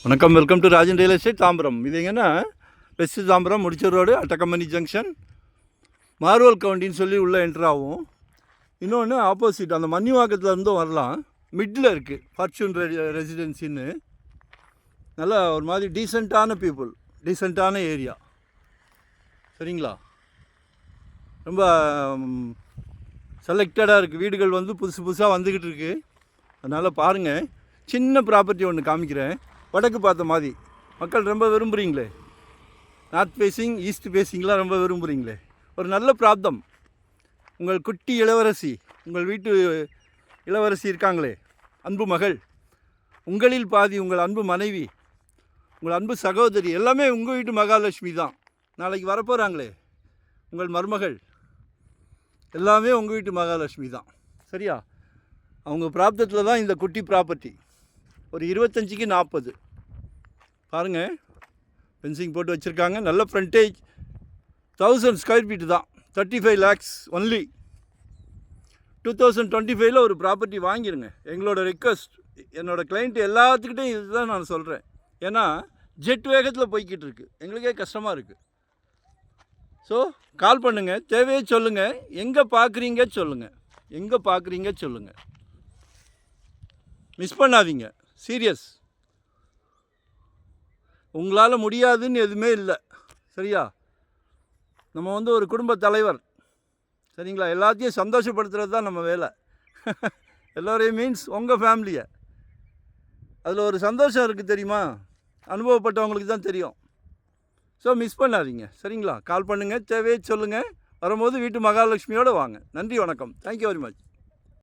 வணக்கம், welcome to Rajan real estate Tambaram. இது எங்கன்னா வெஸ்ட் தாம்பரம் முடிச்ச ரோடு அட்டக்கம்பனி ஜங்ஷன் மார்வல் கவுண்டின்னு சொல்லி உள்ளே என்ட்ரு ஆகும். இன்னொன்று ஆப்போசிட் அந்த மன்னிவாக்கத்தில் இருந்தும் வரலாம். மிட்டில் இருக்குது ஃபார்ச்சூன் ரெசிடென்சின்னு. நல்லா ஒரு மாதிரி டீசெண்டான பீப்புள், டீசெண்டான ஏரியா. சரிங்களா? ரொம்ப செலக்டடாக இருக்குது. வீடுகள் வந்து புதுசு புதுசாக வந்துக்கிட்டு இருக்குது. அதனால் பாருங்கள். சின்ன ப்ராப்பர்ட்டி ஒன்று காமிக்கிறேன். வடக்கு பார்த்த மாதிரி மக்கள் ரொம்ப விரும்புகிறீங்களே. நார்த் ஃபேஸிங், ஈஸ்ட் ஃபேஸிங்லாம் ரொம்ப விரும்புகிறீங்களே. ஒரு நல்ல பிராப்தம். உங்கள் குட்டி இளவரசி, உங்கள் வீட்டு இளவரசி இருக்காங்களே, அன்பு மகள், உங்களில் பாதி உங்கள் அன்பு மனைவி, உங்கள் அன்பு சகோதரி, எல்லாமே உங்கள் வீட்டு மகாலட்சுமி தான். நாளைக்கு வரப்போகிறாங்களே உங்கள் மருமகள், எல்லாமே உங்கள் வீட்டு மகாலட்சுமி தான். சரியா? அவங்க பிராப்தத்தில் தான் இந்த குட்டி ப்ராப்பர்ட்டி. ஒரு 25க்கு 40 பாருங்கள். ஃபென்சிங் போட்டு வச்சுருக்காங்க. நல்ல ஃப்ரண்டேஜ். 1000 ஸ்கொயர் ஃபீட்டு தான். 35 lakhs ஒன்லி. 2025 ஒரு ப்ராப்பர்ட்டி வாங்கிடுங்க. எங்களோட ரெக்வஸ்ட். என்னோடய கிளைண்ட்டு எல்லாத்துக்கிட்டையும் இதுதான் நான் சொல்கிறேன். ஏன்னா ஜெட் வேகத்தில் போய்கிட்டு இருக்குது. எங்களுக்கே கஷ்டமாக இருக்குது. ஸோ கால் பண்ணுங்கள். தேவையே சொல்லுங்கள். எங்கே பார்க்குறீங்க சொல்லுங்கள். எங்கே பார்க்குறீங்க சொல்லுங்கள். மிஸ் பண்ணாதீங்க. சீரியஸ். உங்களால் முடியாதுன்னு எதுவுமே இல்லை. சரியா? நம்ம வந்து ஒரு குடும்ப தலைவர். சரிங்களா? எல்லாத்தையும் சந்தோஷப்படுத்துகிறது தான் நம்ம வேலை. எல்லோரையும் மீன்ஸ் உங்கள் ஃபேமிலியை. அதில் ஒரு சந்தோஷம் இருக்குது தெரியுமா? அனுபவப்பட்டவங்களுக்கு தான் தெரியும். ஸோ மிஸ் பண்ணாதீங்க. சரிங்களா? கால் பண்ணுங்கள். தேவையே சொல்லுங்கள். வரும்போது வீட்டு மகாலட்சுமியோடு வாங்க. நன்றி, வணக்கம். Thank you very much.